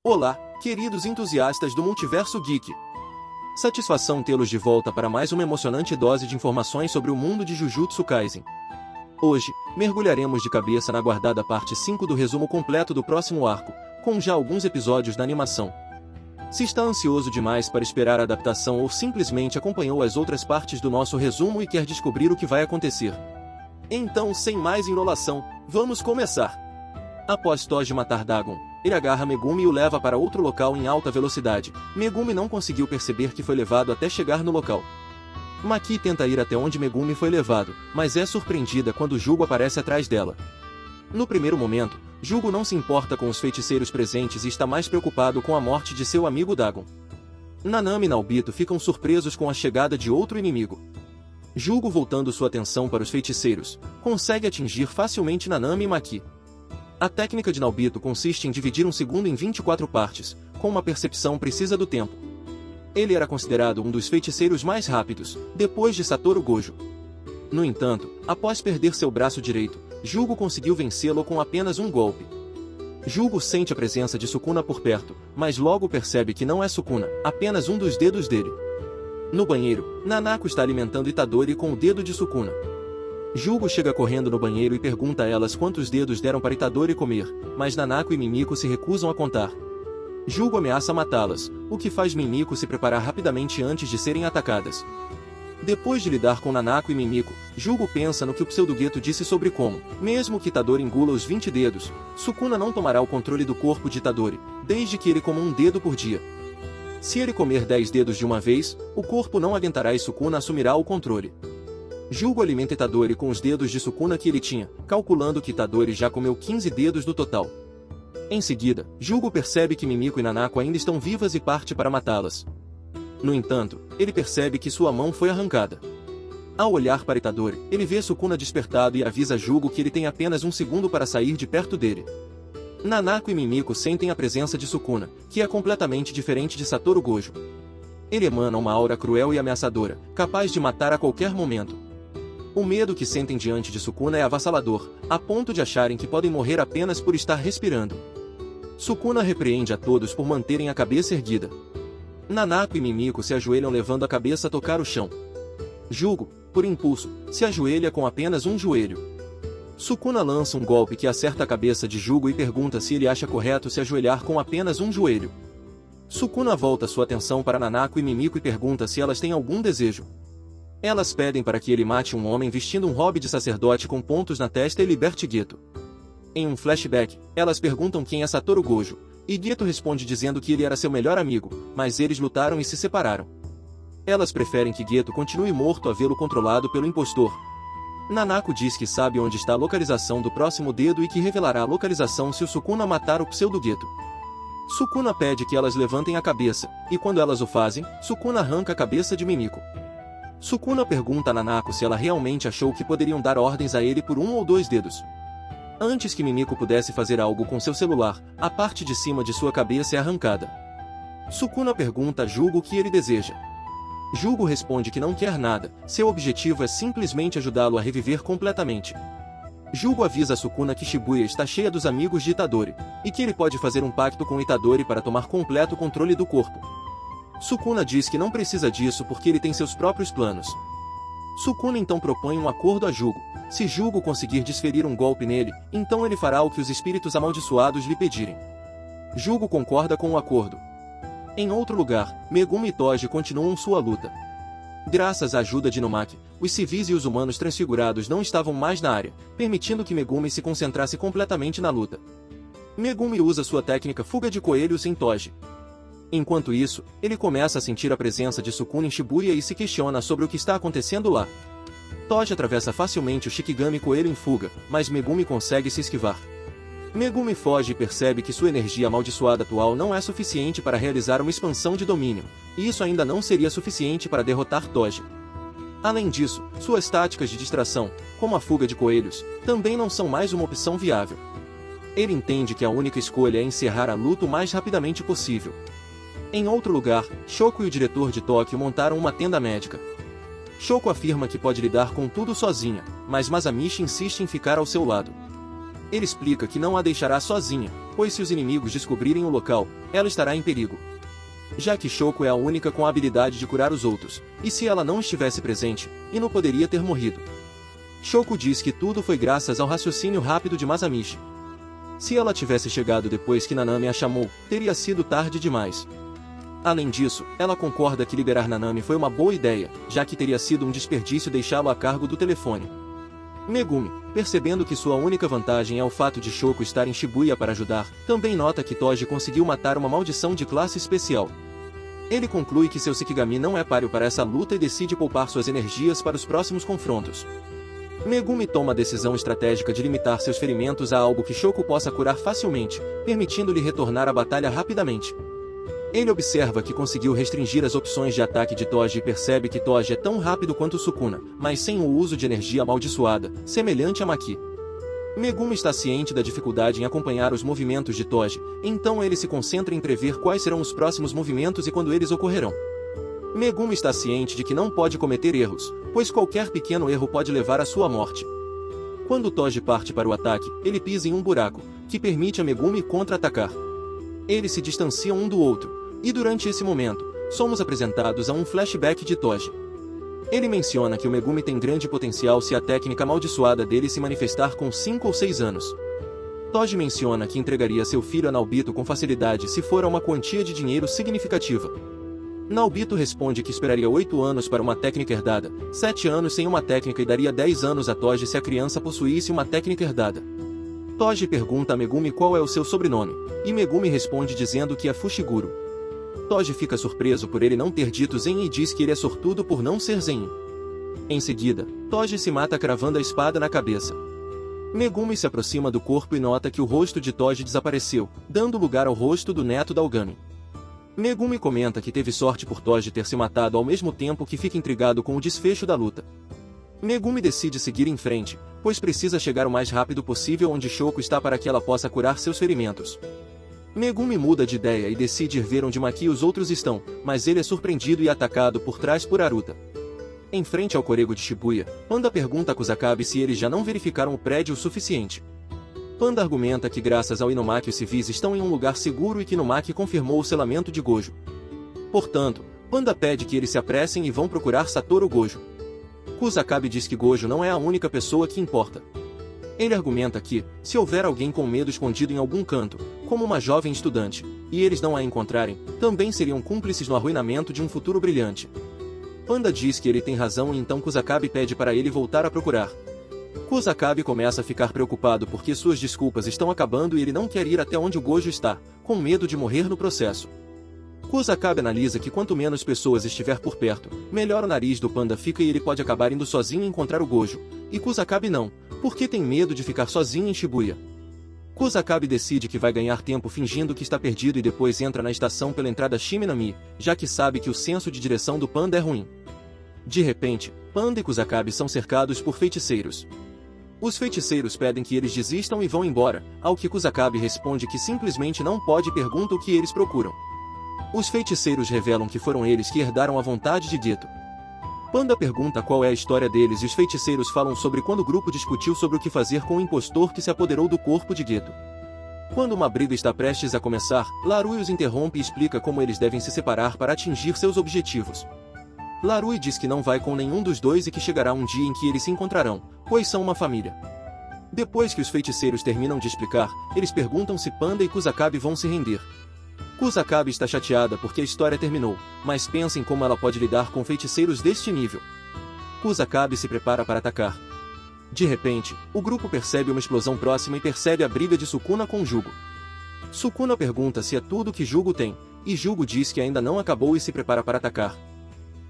Olá, queridos entusiastas do Multiverso Geek. Satisfação tê-los de volta para mais uma emocionante dose de informações sobre o mundo de Jujutsu Kaisen. Hoje, mergulharemos de cabeça na aguardada parte 5 do resumo completo do próximo arco, com já alguns episódios da animação. Se está ansioso demais para esperar a adaptação ou simplesmente acompanhou as outras partes do nosso resumo e quer descobrir o que vai acontecer, então, sem mais enrolação, vamos começar! Após Toji matar Dagon, ele agarra Megumi e o leva para outro local em alta velocidade. Megumi não conseguiu perceber que foi levado até chegar no local. Maki tenta ir até onde Megumi foi levado, mas é surpreendida quando Jugo aparece atrás dela. No primeiro momento, Jugo não se importa com os feiticeiros presentes e está mais preocupado com a morte de seu amigo Dagon. Nanami e Naobito ficam surpresos com a chegada de outro inimigo. Jugo, voltando sua atenção para os feiticeiros, consegue atingir facilmente Nanami e Maki. A técnica de Naobito consiste em dividir um segundo em 24 partes, com uma percepção precisa do tempo. Ele era considerado um dos feiticeiros mais rápidos, depois de Satoru Gojo. No entanto, após perder seu braço direito, Jugo conseguiu vencê-lo com apenas um golpe. Jugo sente a presença de Sukuna por perto, mas logo percebe que não é Sukuna, apenas um dos dedos dele. No banheiro, Nanako está alimentando Itadori com o dedo de Sukuna. Jugo chega correndo no banheiro e pergunta a elas quantos dedos deram para Itadori comer, mas Nanako e Mimiko se recusam a contar. Jugo ameaça matá-las, o que faz Mimiko se preparar rapidamente antes de serem atacadas. Depois de lidar com Nanako e Mimiko, Jugo pensa no que o Pseudo-Geto disse sobre como, mesmo que Itadori engula os 20 dedos, Sukuna não tomará o controle do corpo de Itadori, desde que ele coma um dedo por dia. Se ele comer 10 dedos de uma vez, o corpo não aguentará e Sukuna assumirá o controle. Jugo alimenta Itadori com os dedos de Sukuna que ele tinha, calculando que Itadori já comeu 15 dedos do total. Em seguida, Jugo percebe que Mimiko e Nanako ainda estão vivas e parte para matá-las. No entanto, ele percebe que sua mão foi arrancada. Ao olhar para Itadori, ele vê Sukuna despertado e avisa Jugo que ele tem apenas um segundo para sair de perto dele. Nanako e Mimiko sentem a presença de Sukuna, que é completamente diferente de Satoru Gojo. Ele emana uma aura cruel e ameaçadora, capaz de matar a qualquer momento. O medo que sentem diante de Sukuna é avassalador, a ponto de acharem que podem morrer apenas por estar respirando. Sukuna repreende a todos por manterem a cabeça erguida. Nanako e Mimiko se ajoelham levando a cabeça a tocar o chão. Jugo, por impulso, se ajoelha com apenas um joelho. Sukuna lança um golpe que acerta a cabeça de Jugo e pergunta se ele acha correto se ajoelhar com apenas um joelho. Sukuna volta sua atenção para Nanako e Mimiko e pergunta se elas têm algum desejo. Elas pedem para que ele mate um homem vestindo um robe de sacerdote com pontos na testa e liberte Geto. Em um flashback, elas perguntam quem é Satoru Gojo, e Geto responde dizendo que ele era seu melhor amigo, mas eles lutaram e se separaram. Elas preferem que Geto continue morto a vê-lo controlado pelo impostor. Nanako diz que sabe onde está a localização do próximo dedo e que revelará a localização se o Sukuna matar o Pseudo-Geto. Sukuna pede que elas levantem a cabeça, e quando elas o fazem, Sukuna arranca a cabeça de Mimiko. Sukuna pergunta a Nanako se ela realmente achou que poderiam dar ordens a ele por um ou dois dedos. Antes que Mimiko pudesse fazer algo com seu celular, a parte de cima de sua cabeça é arrancada. Sukuna pergunta a Jugo o que ele deseja. Jugo responde que não quer nada, seu objetivo é simplesmente ajudá-lo a reviver completamente. Jugo avisa a Sukuna que Shibuya está cheia dos amigos de Itadori, e que ele pode fazer um pacto com Itadori para tomar completo controle do corpo. Sukuna diz que não precisa disso porque ele tem seus próprios planos. Sukuna então propõe um acordo a Jugo. Se Jugo conseguir desferir um golpe nele, então ele fará o que os espíritos amaldiçoados lhe pedirem. Jugo concorda com o acordo. Em outro lugar, Megumi e Toji continuam sua luta. Graças à ajuda de Inumaki, os civis e os humanos transfigurados não estavam mais na área, permitindo que Megumi se concentrasse completamente na luta. Megumi usa sua técnica Fuga de Coelhos em Toji. Enquanto isso, ele começa a sentir a presença de Sukuna em Shibuya e se questiona sobre o que está acontecendo lá. Toji atravessa facilmente o Shikigami Coelho em fuga, mas Megumi consegue se esquivar. Megumi foge e percebe que sua energia amaldiçoada atual não é suficiente para realizar uma expansão de domínio, e isso ainda não seria suficiente para derrotar Toji. Além disso, suas táticas de distração, como a fuga de coelhos, também não são mais uma opção viável. Ele entende que a única escolha é encerrar a luta o mais rapidamente possível. Em outro lugar, Shoko e o diretor de Tóquio montaram uma tenda médica. Shoko afirma que pode lidar com tudo sozinha, mas Masamichi insiste em ficar ao seu lado. Ele explica que não a deixará sozinha, pois se os inimigos descobrirem o local, ela estará em perigo. Já que Shoko é a única com a habilidade de curar os outros, e se ela não estivesse presente, Ino poderia ter morrido. Shoko diz que tudo foi graças ao raciocínio rápido de Masamichi. Se ela tivesse chegado depois que Nanami a chamou, teria sido tarde demais. Além disso, ela concorda que liberar Nanami foi uma boa ideia, já que teria sido um desperdício deixá-lo a cargo do telefone. Megumi, percebendo que sua única vantagem é o fato de Shoko estar em Shibuya para ajudar, também nota que Toji conseguiu matar uma maldição de classe especial. Ele conclui que seu Shikigami não é páreo para essa luta e decide poupar suas energias para os próximos confrontos. Megumi toma a decisão estratégica de limitar seus ferimentos a algo que Shoko possa curar facilmente, permitindo-lhe retornar à batalha rapidamente. Ele observa que conseguiu restringir as opções de ataque de Toji e percebe que Toji é tão rápido quanto Sukuna, mas sem o uso de energia amaldiçoada, semelhante a Maki. Megumi está ciente da dificuldade em acompanhar os movimentos de Toji, então ele se concentra em prever quais serão os próximos movimentos e quando eles ocorrerão. Megumi está ciente de que não pode cometer erros, pois qualquer pequeno erro pode levar à sua morte. Quando Toji parte para o ataque, ele pisa em um buraco, que permite a Megumi contra-atacar. Eles se distanciam um do outro, e durante esse momento, somos apresentados a um flashback de Toji. Ele menciona que o Megumi tem grande potencial se a técnica amaldiçoada dele se manifestar com 5 ou 6 anos. Toji menciona que entregaria seu filho a Naobito com facilidade se for a uma quantia de dinheiro significativa. Naobito responde que esperaria 8 anos para uma técnica herdada, 7 anos sem uma técnica e daria 10 anos a Toji se a criança possuísse uma técnica herdada. Toji pergunta a Megumi qual é o seu sobrenome, e Megumi responde dizendo que é Fushiguro. Toji fica surpreso por ele não ter dito Zen e diz que ele é sortudo por não ser Zen. Em seguida, Toji se mata cravando a espada na cabeça. Megumi se aproxima do corpo e nota que o rosto de Toji desapareceu, dando lugar ao rosto do neto da Ogami. Megumi comenta que teve sorte por Toji ter se matado ao mesmo tempo que fica intrigado com o desfecho da luta. Megumi decide seguir em frente, pois precisa chegar o mais rápido possível onde Shoko está para que ela possa curar seus ferimentos. Megumi muda de ideia e decide ir ver onde Maki e os outros estão, mas ele é surpreendido e atacado por trás por Aruta. Em frente ao Korego de Shibuya, Panda pergunta a Kusakabe se eles já não verificaram o prédio o suficiente. Panda argumenta que graças ao Inumaki os civis estão em um lugar seguro e que Inumaki confirmou o selamento de Gojo. Portanto, Panda pede que eles se apressem e vão procurar Satoru Gojo. Kusakabe diz que Gojo não é a única pessoa que importa. Ele argumenta que, se houver alguém com medo escondido em algum canto, como uma jovem estudante, e eles não a encontrarem, também seriam cúmplices no arruinamento de um futuro brilhante. Panda diz que ele tem razão e então Kusakabe pede para ele voltar a procurar. Kusakabe começa a ficar preocupado porque suas desculpas estão acabando e ele não quer ir até onde o Gojo está, com medo de morrer no processo. Kusakabe analisa que quanto menos pessoas estiver por perto, melhor o nariz do Panda fica e ele pode acabar indo sozinho encontrar o Gojo, e Kusakabe não, porque tem medo de ficar sozinho em Shibuya. Kusakabe decide que vai ganhar tempo fingindo que está perdido e depois entra na estação pela entrada Shiminami, já que sabe que o senso de direção do Panda é ruim. De repente, Panda e Kusakabe são cercados por feiticeiros. Os feiticeiros pedem que eles desistam e vão embora, ao que Kusakabe responde que simplesmente não pode e pergunta o que eles procuram. Os feiticeiros revelam que foram eles que herdaram a vontade de Geto. Panda pergunta qual é a história deles e os feiticeiros falam sobre quando o grupo discutiu sobre o que fazer com o impostor que se apoderou do corpo de Geto. Quando uma briga está prestes a começar, Larui os interrompe e explica como eles devem se separar para atingir seus objetivos. Larui diz que não vai com nenhum dos dois e que chegará um dia em que eles se encontrarão, pois são uma família. Depois que os feiticeiros terminam de explicar, eles perguntam se Panda e Kusakabe vão se render. Kusakabe está chateada porque a história terminou, mas pensa em como ela pode lidar com feiticeiros deste nível. Kusakabe se prepara para atacar. De repente, o grupo percebe uma explosão próxima e percebe a briga de Sukuna com Jugo. Sukuna pergunta se é tudo que Jugo tem, e Jugo diz que ainda não acabou e se prepara para atacar.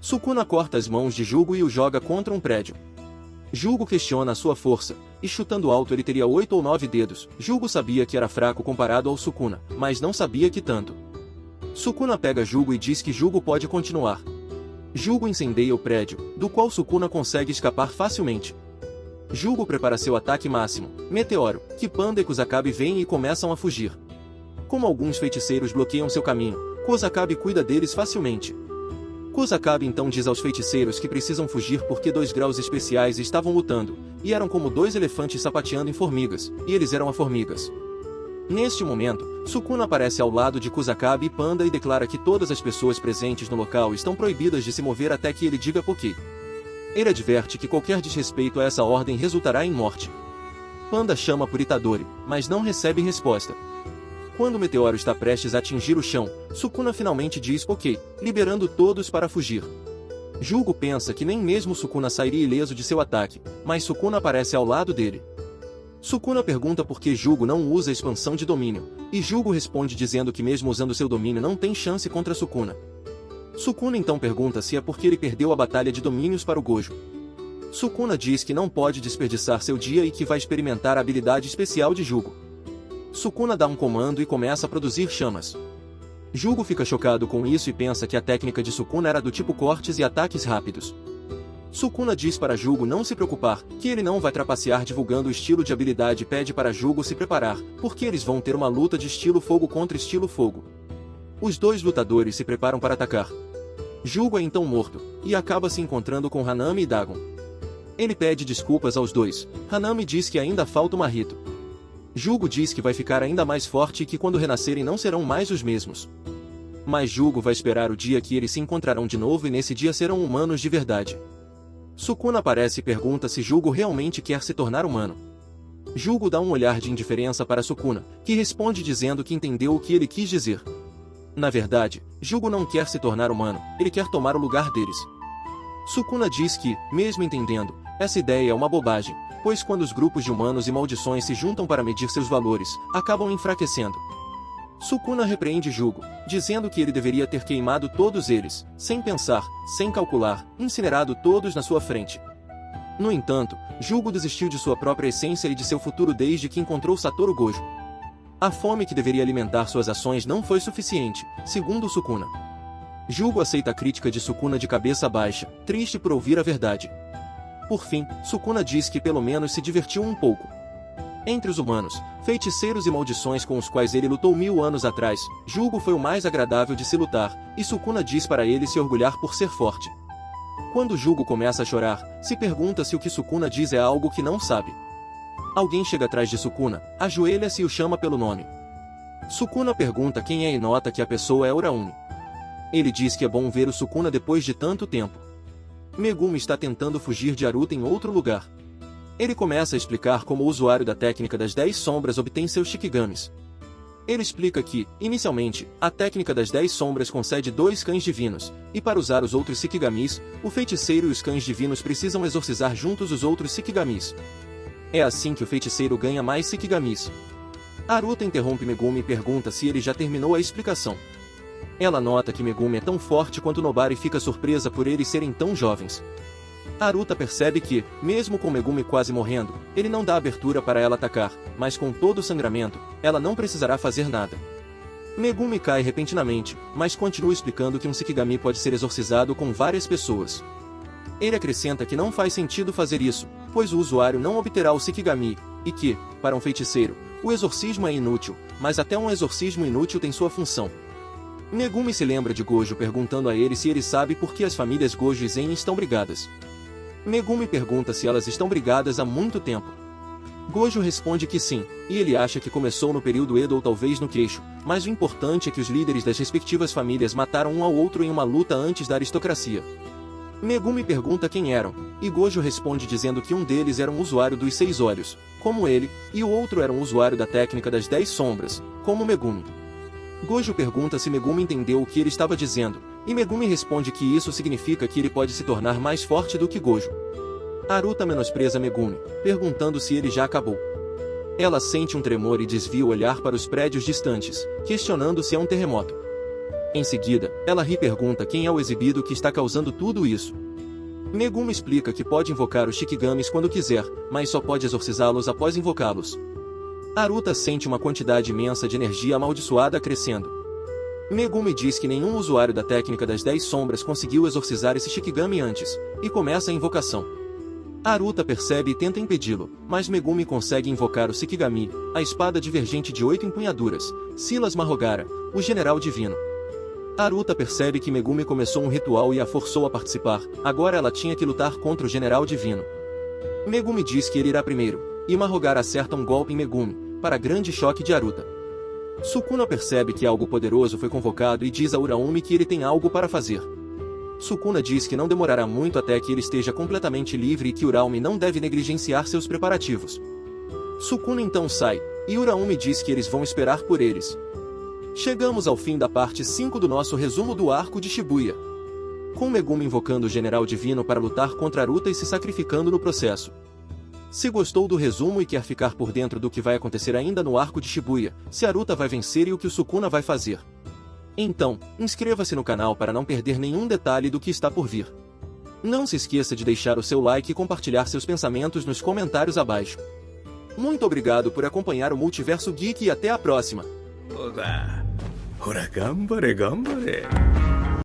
Sukuna corta as mãos de Jugo e o joga contra um prédio. Jugo questiona a sua força, e chutando alto ele teria 8 ou 9 dedos. Jugo sabia que era fraco comparado ao Sukuna, mas não sabia que tanto. Sukuna pega Jugo e diz que Jugo pode continuar. Jugo incendeia o prédio, do qual Sukuna consegue escapar facilmente. Jugo prepara seu ataque máximo, Meteoro, que Panda e Kusakabe veem e começam a fugir. Como alguns feiticeiros bloqueiam seu caminho, Kusakabe cuida deles facilmente. Kusakabe então diz aos feiticeiros que precisam fugir porque 2 graus especiais estavam lutando, e eram como 2 elefantes sapateando em formigas, e eles eram as formigas. Neste momento, Sukuna aparece ao lado de Kusakabe e Panda e declara que todas as pessoas presentes no local estão proibidas de se mover até que ele diga Poké. Ele adverte que qualquer desrespeito a essa ordem resultará em morte. Panda chama por Itadori, mas não recebe resposta. Quando o meteoro está prestes a atingir o chão, Sukuna finalmente diz Poké, liberando todos para fugir. Jugo pensa que nem mesmo Sukuna sairia ileso de seu ataque, mas Sukuna aparece ao lado dele. Sukuna pergunta por que Jugo não usa a expansão de domínio, e Jugo responde dizendo que mesmo usando seu domínio não tem chance contra Sukuna. Sukuna então pergunta se é porque ele perdeu a batalha de domínios para o Gojo. Sukuna diz que não pode desperdiçar seu dia e que vai experimentar a habilidade especial de Jugo. Sukuna dá um comando e começa a produzir chamas. Jugo fica chocado com isso e pensa que a técnica de Sukuna era do tipo cortes e ataques rápidos. Sukuna diz para Jugo não se preocupar, que ele não vai trapacear divulgando o estilo de habilidade e pede para Jugo se preparar, porque eles vão ter uma luta de estilo fogo contra estilo fogo. Os 2 lutadores se preparam para atacar. Jugo é então morto, e acaba se encontrando com Hanami e Dagon. Ele pede desculpas aos 2, Hanami diz que ainda falta uma rito. Jugo diz que vai ficar ainda mais forte e que quando renascerem não serão mais os mesmos. Mas Jugo vai esperar o dia que eles se encontrarão de novo e nesse dia serão humanos de verdade. Sukuna aparece e pergunta se Jugo realmente quer se tornar humano. Jugo dá um olhar de indiferença para Sukuna, que responde dizendo que entendeu o que ele quis dizer. Na verdade, Jugo não quer se tornar humano, ele quer tomar o lugar deles. Sukuna diz que, mesmo entendendo, essa ideia é uma bobagem, pois quando os grupos de humanos e maldições se juntam para medir seus valores, acabam enfraquecendo. Sukuna repreende Jugo, dizendo que ele deveria ter queimado todos eles, sem pensar, sem calcular, incinerado todos na sua frente. No entanto, Jugo desistiu de sua própria essência e de seu futuro desde que encontrou Satoru Gojo. A fome que deveria alimentar suas ações não foi suficiente, segundo Sukuna. Jugo aceita a crítica de Sukuna de cabeça baixa, triste por ouvir a verdade. Por fim, Sukuna diz que pelo menos se divertiu um pouco. Entre os humanos, feiticeiros e maldições com os quais ele lutou 1000 anos atrás, Jugo foi o mais agradável de se lutar, e Sukuna diz para ele se orgulhar por ser forte. Quando Jugo começa a chorar, se pergunta se o que Sukuna diz é algo que não sabe. Alguém chega atrás de Sukuna, ajoelha-se e o chama pelo nome. Sukuna pergunta quem é e nota que a pessoa é Uraumi. Ele diz que é bom ver o Sukuna depois de tanto tempo. Megumi está tentando fugir de Aruta em outro lugar. Ele começa a explicar como o usuário da técnica das 10 sombras obtém seus Shikigamis. Ele explica que, inicialmente, a técnica das 10 sombras concede 2 cães divinos, e para usar os outros Shikigamis, o feiticeiro e os cães divinos precisam exorcizar juntos os outros Shikigamis. É assim que o feiticeiro ganha mais Shikigamis. Aruta interrompe Megumi e pergunta se ele já terminou a explicação. Ela nota que Megumi é tão forte quanto Nobara e fica surpresa por eles serem tão jovens. Aruta percebe que, mesmo com Megumi quase morrendo, ele não dá abertura para ela atacar, mas com todo o sangramento, ela não precisará fazer nada. Megumi cai repentinamente, mas continua explicando que um Shikigami pode ser exorcizado com várias pessoas. Ele acrescenta que não faz sentido fazer isso, pois o usuário não obterá o Shikigami, e que, para um feiticeiro, o exorcismo é inútil, mas até um exorcismo inútil tem sua função. Megumi se lembra de Gojo perguntando a ele se ele sabe por que as famílias Gojo e Zen estão brigadas. Megumi pergunta se elas estão brigadas há muito tempo. Gojo responde que sim, e ele acha que começou no período Edo ou talvez no Keisho, mas o importante é que os líderes das respectivas famílias mataram um ao outro em uma luta antes da aristocracia. Megumi pergunta quem eram, e Gojo responde dizendo que um deles era um usuário dos 6 olhos, como ele, e o outro era um usuário da técnica das 10 sombras, como Megumi. Gojo pergunta se Megumi entendeu o que ele estava dizendo, e Megumi responde que isso significa que ele pode se tornar mais forte do que Gojo. Aruta menospreza Megumi, perguntando se ele já acabou. Ela sente um tremor e desvia o olhar para os prédios distantes, questionando se é um terremoto. Em seguida, ela ri e pergunta quem é o exibido que está causando tudo isso. Megumi explica que pode invocar os Shikigamis quando quiser, mas só pode exorcizá-los após invocá-los. Aruta sente uma quantidade imensa de energia amaldiçoada crescendo. Megumi diz que nenhum usuário da técnica das 10 sombras conseguiu exorcizar esse Shikigami antes, e começa a invocação. Aruta percebe e tenta impedi-lo, mas Megumi consegue invocar o Shikigami, a espada divergente de 8 empunhaduras, Silas Marrogara, o general divino. Aruta percebe que Megumi começou um ritual e a forçou a participar, agora ela tinha que lutar contra o General Divino. Megumi diz que ele irá primeiro, e Mahogar acerta um golpe em Megumi, para grande choque de Aruta. Sukuna percebe que algo poderoso foi convocado e diz a Uraumi que ele tem algo para fazer. Sukuna diz que não demorará muito até que ele esteja completamente livre e que Uraumi não deve negligenciar seus preparativos. Sukuna então sai, e Uraumi diz que eles vão esperar por eles. Chegamos ao fim da parte 5 do nosso resumo do arco de Shibuya. Com Megumi invocando o General Divino para lutar contra Aruta e se sacrificando no processo. Se gostou do resumo e quer ficar por dentro do que vai acontecer ainda no arco de Shibuya, se Aruta vai vencer e o que o Sukuna vai fazer. Então, inscreva-se no canal para não perder nenhum detalhe do que está por vir. Não se esqueça de deixar o seu like e compartilhar seus pensamentos nos comentários abaixo. Muito obrigado por acompanhar o Multiverso Geek e até a próxima! Ora, gambare, gambare.